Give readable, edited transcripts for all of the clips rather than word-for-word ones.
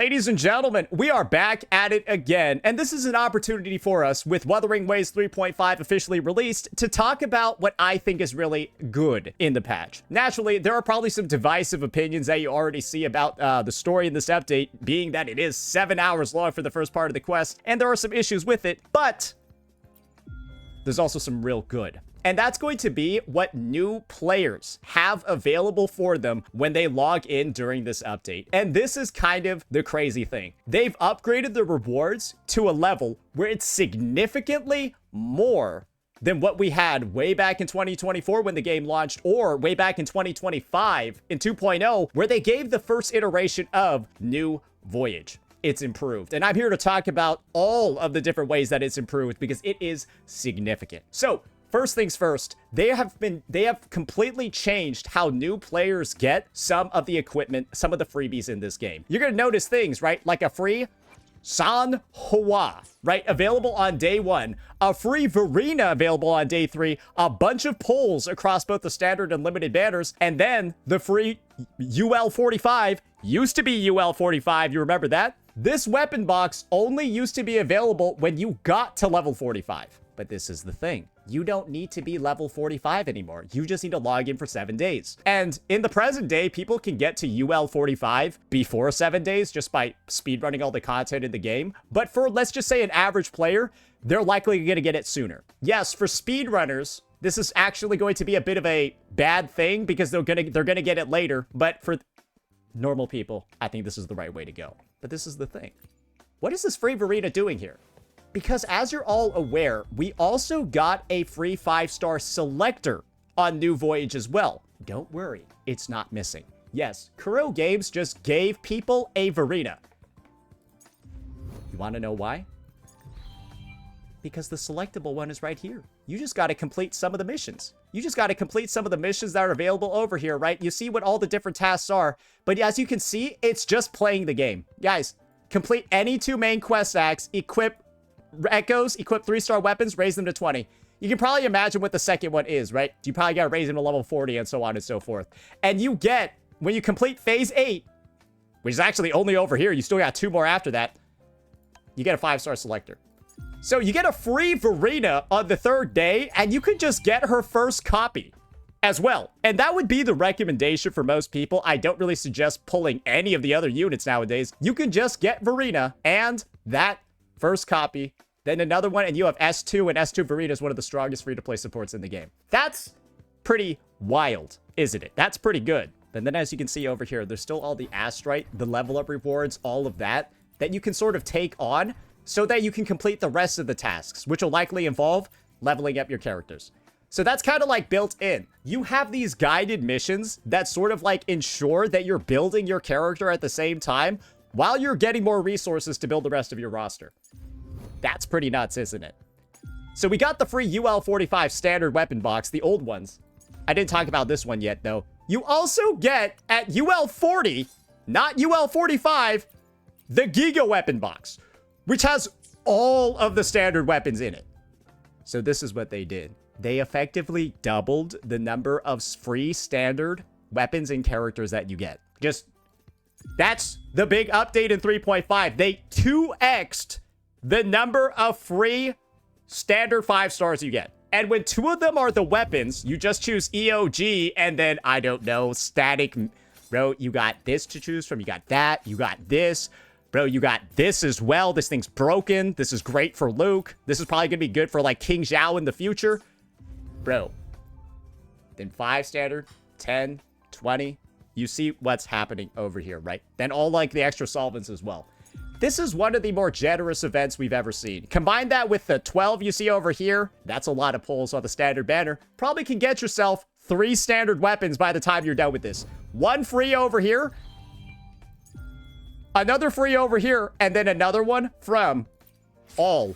Ladies and gentlemen, we are back at it again, and this is an opportunity for us, with Wuthering Waves 3.5 officially released, to talk about what I think is really good in the patch. Naturally, there are probably some divisive opinions that you already see about the story in this update, being that it is 7 hours long for the first part of the quest, and there are some issues with it, but there's also some real good. And that's going to be what new players have available for them when they log in during this update. And this is kind of the crazy thing. They've upgraded the rewards to a level where it's significantly more than what we had way back in 2024 when the game launched, or way back in 2025 in 2.0, where they gave the first iteration of new Voyage. It's improved. And I'm here to talk about all of the different ways that it's improved because it is significant. So, first things first, they have completely changed how new players get some of the equipment, some of the freebies in this game. You're going to notice things, right? Like a free San Hoa, right? Available on day 1. A free Verena available on day 3. A bunch of pulls across both the standard and limited banners. And then the free UL45. Used to be UL45. You remember that? This weapon box only used to be available when you got to level 45. But this is the thing. You don't need to be level 45 anymore. You just need to log in for 7 days. And in the present day, people can get to UL 45 before 7 days just by speedrunning all the content in the game. But for, let's just say, an average player, they're likely going to get it sooner. Yes, for speedrunners, this is actually going to be a bit of a bad thing because they're gonna get it later. But for normal people, I think this is the right way to go. But this is the thing. What is this free Verena doing here? Because as you're all aware, we also got a free 5-star selector on New Voyage as well. Don't worry, it's not missing. Yes, Kuro Games just gave people a Verena. You want to know why? Because the selectable one is right here. You just got to complete some of the missions. You just got to complete some of the missions that are available over here, right? You see what all the different tasks are. But as you can see, it's just playing the game. Guys, complete any 2 main quest acts, equip Echoes, equip 3-star weapons, raise them to 20. You can probably imagine what the second one is, right? You probably got to raise them to level 40 and so on and so forth. And you get, when you complete phase 8, which is actually only over here, you still got 2 more after that, you get a 5-star selector. So you get a free Verena on the 3rd day, and you could just get her first copy as well. And that would be the recommendation for most people. I don't really suggest pulling any of the other units nowadays. You can just get Verena and that first copy, then another one, and you have S2, and S2 Verena is one of the strongest free-to-play supports in the game. That's pretty wild, isn't it? That's pretty good. And then as you can see over here, there's still all the Astrite, the level-up rewards, all of that you can sort of take on so that you can complete the rest of the tasks, which will likely involve leveling up your characters. So that's kind of like built in. You have these guided missions that sort of like ensure that you're building your character at the same time while you're getting more resources to build the rest of your roster. That's pretty nuts, isn't it? So we got the free UL45 standard weapon box, the old ones. I didn't talk about this one yet, though. You also get, at UL40, not UL45, the Giga weapon box, which has all of the standard weapons in it. So this is what they did. They effectively doubled the number of free standard weapons and characters that you get. That's the big update in 3.5. They 2x'd the number of free standard 5 stars you get. And when 2 of them are the weapons, you just choose EOG and then, I don't know, static. Bro, you got this to choose from. You got that. You got this. Bro, you got this as well. This thing's broken. This is great for Luke. This is probably going to be good for, like, King Zhao in the future. Bro. Then 5 standard, 10, 20. You see what's happening over here, right? Then all, like, the extra solvents as well. This is one of the more generous events we've ever seen. Combine that with the 12 you see over here. That's a lot of pulls on the standard banner. Probably can get yourself 3 standard weapons by the time you're done with this. 1 free over here. Another free over here. And then another one from all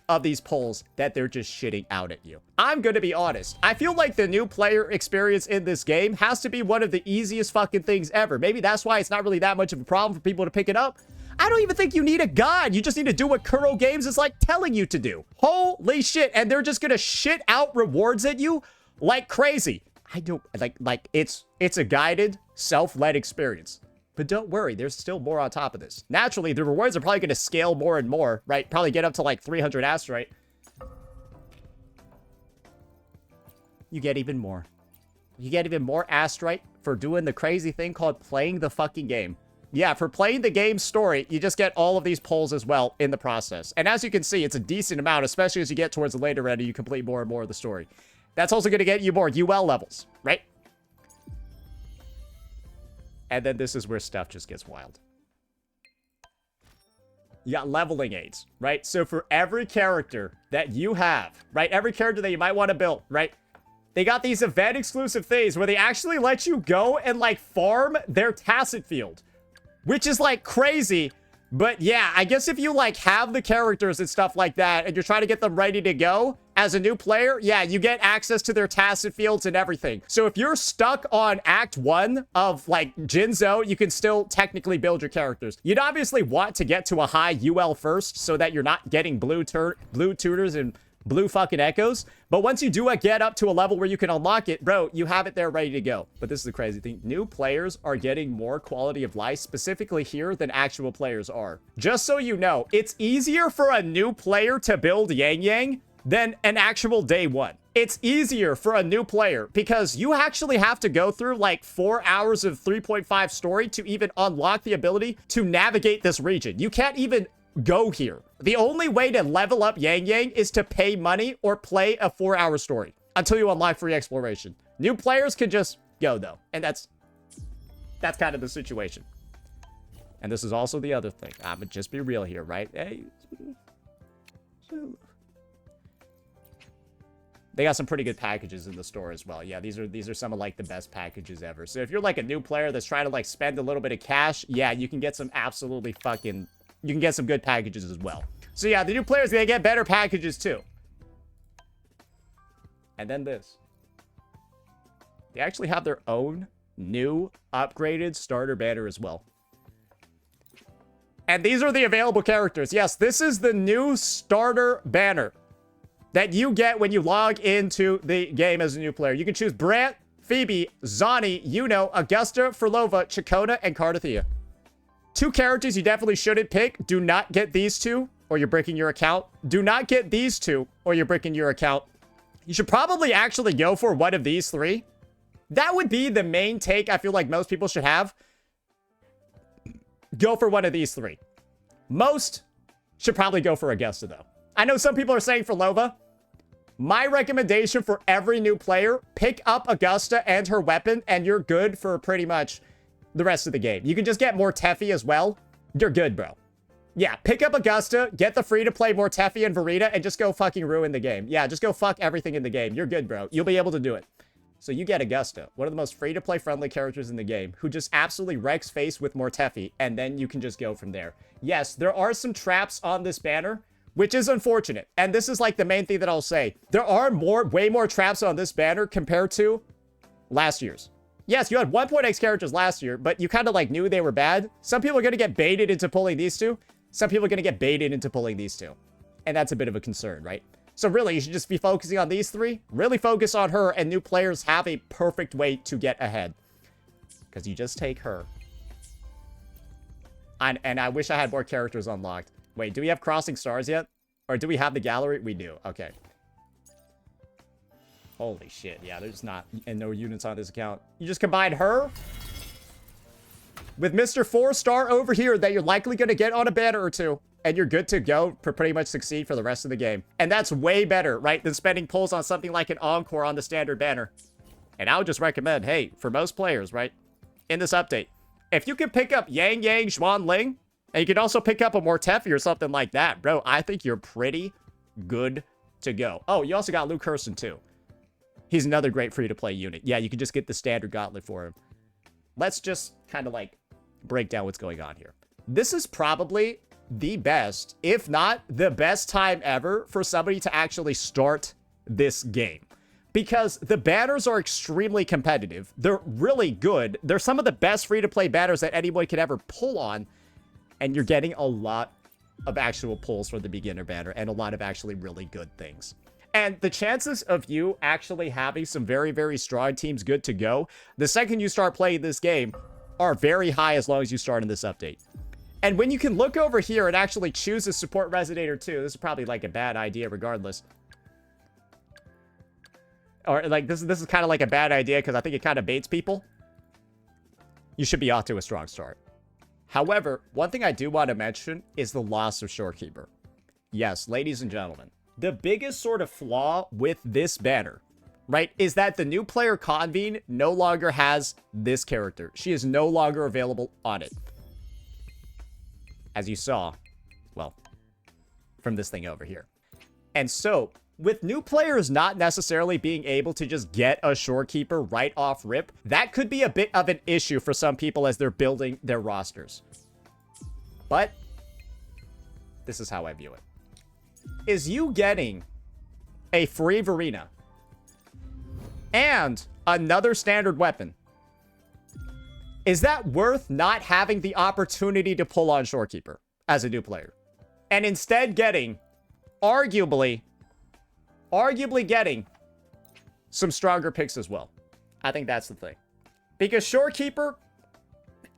of these pulls that they're just shitting out at you. I'm going to be honest. I feel like the new player experience in this game has to be one of the easiest fucking things ever. Maybe that's why it's not really that much of a problem for people to pick it up. I don't even think you need a guide. You just need to do what Kuro Games is like telling you to do. Holy shit. And they're just gonna shit out rewards at you like crazy. I don't like it's a guided self-led experience. But don't worry, there's still more on top of this. Naturally, the rewards are probably going to scale more and more, right? Probably get up to like 300 asteroid. You get even more. You get even more asteroid for doing the crazy thing called playing the fucking game. Yeah, for playing the game story, you just get all of these pulls as well in the process. And as you can see, it's a decent amount, especially as you get towards the later end and you complete more and more of the story. That's also going to get you more UL levels, right? And then this is where stuff just gets wild. You got leveling aids, right? So for every character that you have, right? Every character that you might want to build, right? They got these event exclusive things where they actually let you go and like farm their tacit field, which is like crazy. But yeah, I guess if you like have the characters and stuff like that and you're trying to get them ready to go as a new player, yeah, you get access to their tacit fields and everything. So if you're stuck on Act 1 of like Jinzo, you can still technically build your characters. You'd obviously want to get to a high UL first so that you're not getting blue tutors and blue fucking echoes. But once you do get up to a level where you can unlock it, bro, you have it there ready to go. But this is the crazy thing. New players are getting more quality of life specifically here than actual players are. Just so you know, it's easier for a new player to build Yang Yang than an actual day one. It's easier for a new player because you actually have to go through like 4 hours of 3.5 story to even unlock the ability to navigate this region. You can't even go here. The only way to level up Yang Yang is to pay money or play a 4-hour story until you unlock free exploration. New players can just go though. And that's kind of the situation. And this is also the other thing. I'm gonna just be real here, right? Hey. They got some pretty good packages in the store as well. Yeah, these are some of like the best packages ever. So if you're like a new player that's trying to like spend a little bit of cash, yeah, you can get some absolutely fucking... You can get some good packages as well. So yeah, the new players, they get better packages too. And then this. They actually have their own new upgraded starter banner as well. And these are the available characters. Yes, this is the new starter banner that you get when you log into the game as a new player. You can choose Brant, Phoebe, Zani, Yuno, Augusta, Furlova, Chakona, and Cardathea. 2 characters you definitely shouldn't pick. Do not get these 2 or you're breaking your account. Do not get these 2 or you're breaking your account. You should probably actually go for one of these 3. That would be the main take I feel like most people should have. Go for one of these 3. Most should probably go for Augusta though. I know some people are saying for Lova. My recommendation for every new player, pick up Augusta and her weapon and you're good for pretty much the rest of the game. You can just get more Teffy as well. You're good, bro. Yeah, pick up Augusta, get the free-to-play more Teffy and Verita, and just go fucking ruin the game. Yeah, just go fuck everything in the game. You're good, bro. You'll be able to do it. So you get Augusta, one of the most free-to-play friendly characters in the game, who just absolutely wrecks face with more Teffy, and then you can just go from there. Yes, there are some traps on this banner, which is unfortunate. And this is like the main thing that I'll say. There are way more traps on this banner compared to last year's. Yes, you had 1.x characters last year, but you kind of like knew they were bad. Some people are going to get baited into pulling these 2. Some people are going to get baited into pulling these 2. And that's a bit of a concern, right? So really, you should just be focusing on these 3. Really focus on her, and new players have a perfect way to get ahead. Because you just take her. And I wish I had more characters unlocked. Wait, do we have Crossing Stars yet? Or do we have the gallery? We do. Okay. Holy shit. Yeah, there's not and no units on this account. You just combine her with Mr. 4-star over here that you're likely going to get on a banner or 2. And you're good to go for pretty much succeed for the rest of the game. And that's way better, right, than spending pulls on something like an Encore on the standard banner. And I would just recommend, hey, for most players, right, in this update, if you can pick up Yang Yang, Xuan Ling, and you can also pick up a Mortefi or something like that, bro, I think you're pretty good to go. Oh, you also got Luke Hurston, too. He's another great free-to-play unit. Yeah, you can just get the standard gauntlet for him. Let's just kind of, like, break down what's going on here. This is probably the best, if not the best time ever for somebody to actually start this game. Because the banners are extremely competitive. They're really good. They're some of the best free-to-play banners that anyone could ever pull on. And you're getting a lot of actual pulls for the beginner banner and a lot of actually really good things. And the chances of you actually having some very, very strong teams good to go, the second you start playing this game, are very high as long as you start in this update. And when you can look over here and actually choose to support Resonator 2, this is probably like a bad idea regardless. Or like this is kind of like a bad idea because I think it kind of baits people. You should be off to a strong start. However, one thing I do want to mention is the loss of Shorekeeper. Yes, ladies and gentlemen, the biggest sort of flaw with this banner, right, is that the new player Convene no longer has this character. She is no longer available on it. As you saw, well, from this thing over here. And so, with new players not necessarily being able to just get a Shorekeeper right off rip, that could be a bit of an issue for some people as they're building their rosters. But, this is how I view it. Is you getting a free Verena and another standard weapon, is that worth not having the opportunity to pull on Shorekeeper as a new player? And instead getting, arguably getting some stronger picks as well. I think that's the thing. Because Shorekeeper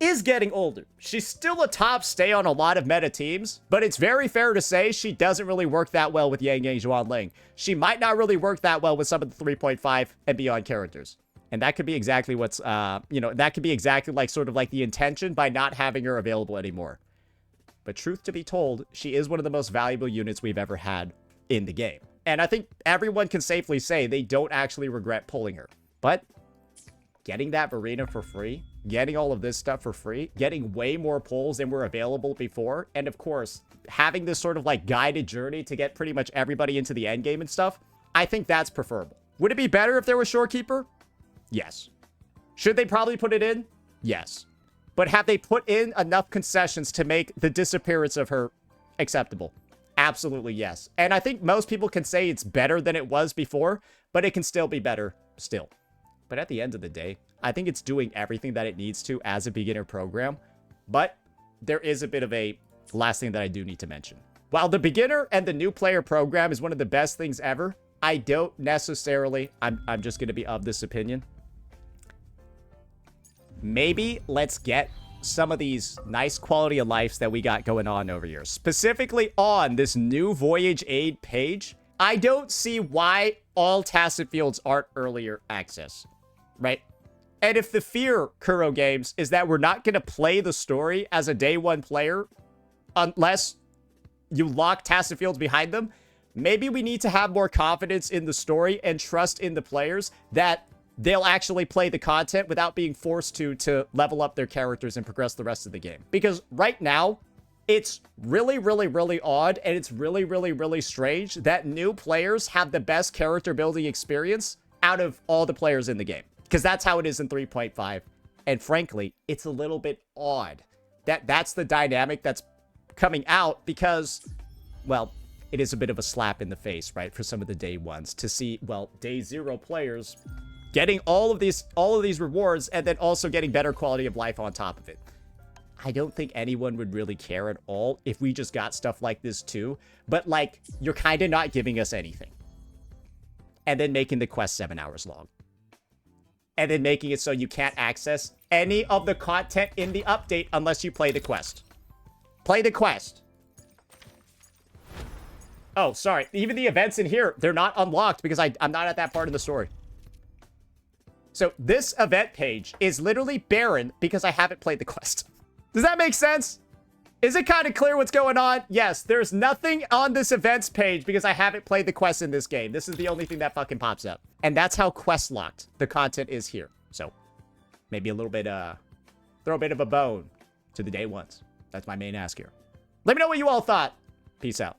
is getting older. She's still a top stay on a lot of meta teams, but it's very fair to say she doesn't really work that well with Yang Yang Zhuanling. She might not really work that well with some of the 3.5 and beyond characters. And that could be exactly what's, that could be exactly like sort of like the intention by not having her available anymore. But truth to be told, she is one of the most valuable units we've ever had in the game. And I think everyone can safely say they don't actually regret pulling her. But getting that Verena for free, getting all of this stuff for free, getting way more pulls than were available before, and of course, having this sort of like guided journey to get pretty much everybody into the end game and stuff, I think that's preferable. Would it be better if there was Shorekeeper? Yes. Should they probably put it in? Yes. But have they put in enough concessions to make the disappearance of her acceptable? Absolutely yes. And I think most people can say it's better than it was before, but it can still be better still. But at the end of the day, I think it's doing everything that it needs to as a beginner program. But there is a bit of a last thing that I do need to mention. While the beginner and the new player program is one of the best things ever, I don't necessarily, I'm just going to be of this opinion. Maybe let's get some of these nice quality of lives that we got going on over here. Specifically on this new Voyage aid page, I don't see why all tacit fields aren't earlier access, right? And if the fear, Kuro Games, is that we're not going to play the story as a day one player unless you lock tacit fields behind them, maybe we need to have more confidence in the story and trust in the players that they'll actually play the content without being forced to level up their characters and progress the rest of the game. Because right now, it's really, really, really odd, and it's really, really, really strange that new players have the best character building experience out of all the players in the game. Because that's how it is in 3.5. And frankly, it's a little bit odd that that's the dynamic that's coming out because, well, it is a bit of a slap in the face, right, for some of the day ones to see, well, day zero players getting all of these rewards and then also getting better quality of life on top of it. I don't think anyone would really care at all if we just got stuff like this too, but like, you're kind of not giving us anything. And then making the quest 7 hours long. And then making it so you can't access any of the content in the update unless you play the quest. Play the quest. Oh, sorry. Even the events in here, they're not unlocked because I'm not at that part of the story. So this event page is literally barren because I haven't played the quest. Does that make sense? Is it kind of clear what's going on? Yes, there's nothing on this events page because I haven't played the quest in this game. This is the only thing that fucking pops up. And that's how quest locked the content is here. So maybe a little bit, throw a bit of a bone to the day ones. That's my main ask here. Let me know what you all thought. Peace out.